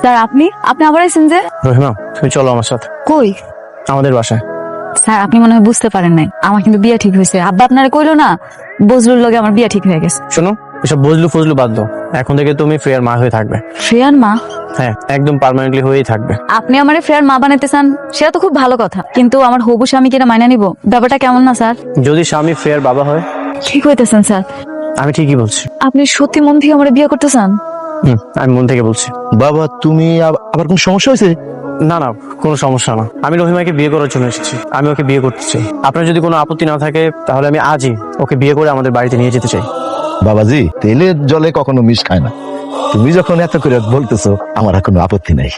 Sir আপনি আবার আছেন যে? রহিমা, তুমি চলো আমার সাথে কই? আমাদের বাসায়। স্যার আপনি মনে হয় বুঝতে পারেন নাই, আমার কিন্তু বিয়ে ঠিক হয়েছে। আব্বা আপনারা কইলো না বজলুর লগে আমার বিয়ে ঠিক হয়ে গেছে। শোনো, এসব বজলু ফজলু বাদ দাও। এখন থেকে তুমি ফ্রেয়ার মা হয়ে থাকবে। ফ্রেয়ার মা? হ্যাঁ, একদম পার্মানেন্টলি হয়েই থাকবে। আপনি আমারে ফ্রেয়ার মা বানাইতে চান, সেটা তো খুব ভালো কথা, কিন্তু আমার হবু স্বামী কিনা মাইনা নিব? ব্যাপারটা কেমন না স্যার? যদি স্বামী ফ্রেয়ার বাবা হয়? ঠিক হইতেছেন স্যার? আমি ঠিকই বলছি। আপনি সত্যি মন থেকে আমার বিয়ে করতে চান? আমি মন থেকে বলছি। বাবা তুমি আবার কোন সমস্যা হয়েছে? না না, কোনো সমস্যা না। আমি রহিমাকে বিয়ে করার জন্য এসেছি। আমি ওকে বিয়ে করতে চাই। আপনার যদি কোনো আপত্তি না থাকে তাহলে আমি আজই ওকে বিয়ে করে আমাদের বাড়িতে নিয়ে যেতে চাই। বাবাজি, তেলের জলে কখনো মিশ খায় না। তুমি যখন এত করে বলতেছো, আমার আর কোনো আপত্তি নাই।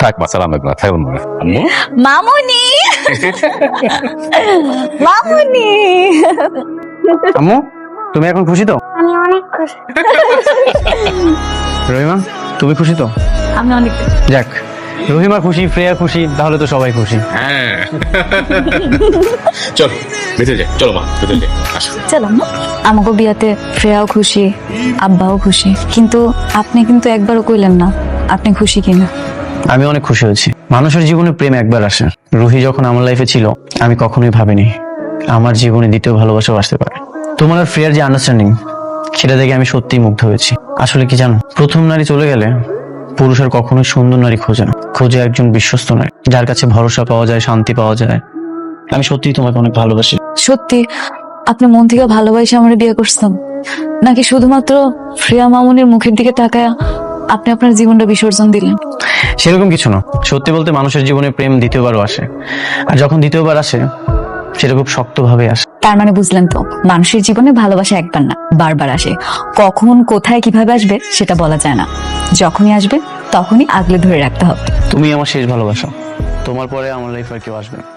থাক মা, সালাম লাগবে না, থাকুন না। আম্মু মামুনি মামুনি আম্মু, তুমি এখন খুশি তো? আমি অনেক খুশি। রহিমা, তুমি খুশি তো? আমি অনেক। যাক, রহিমা খুশি, ফ্রেয়া খুশি, তাহলে তো সবাই খুশি। হ্যাঁ চল ভেতরে যাই, চলো মা ভেতরে যাই, আসো। চলাম না? আমাকে বিয়াতে ফ্রেয়াও খুশি, আব্বাও খুশি, কিন্তু আপনি কিন্তু একবারও কইলেন না আপনি খুশি কিনা। আমি অনেক খুশি হয়েছি। মানুষের জীবনে প্রেম একবার আসে। রুহি যখন আমার লাইফে ছিল আমি কখনোই ভাবিনি আমার জীবনে দ্বিতীয় ভালোবাসাও আসতে পারে। তোমার আর ফ্রেয়ার যে আন্ডারস্ট্যান্ডিং, সেটা দেখে আমি সত্যিই মুগ্ধ হয়েছি। আসলে কি জানো, প্রথম নারী চলে গেলে পুরুষের কখনোই সুন্দর নারী খোঁজে না, খোঁজে একজন বিশ্বস্ত নারী, যার কাছে ভরসা পাওয়া যায়, শান্তি পাওয়া যায়। আমি সত্যিই তোমাকে অনেক ভালোবাসি। সত্যি আপনি মন থেকে ভালোবাসে আমার বিয়ে করছেন, নাকি শুধুমাত্র ফ্রেয়া মামুনির মুখের দিকে তাকায় আপনি আপনার জীবনটা বিসর্জন দিলেন? সেরকম কিছু না। সত্যি বলতে মানুষের জীবনে প্রেম দ্বিতীয়বারও আসে, আর যখন দ্বিতীয়বার আসে সেটা খুব শক্তভাবে আসে। তার মানে বুঝলেন তো, মানুষের জীবনে ভালোবাসা একবার না বারবার আসে। কখন কোথায় কিভাবে আসবে সেটা বলা যায় না, যখনই আসবে তখনই আগলে ধরে রাখতে হবে। তুমি আমার শেষ ভালোবাসা। তোমার পরে আমার লাইফে আর কেউ আসবে না।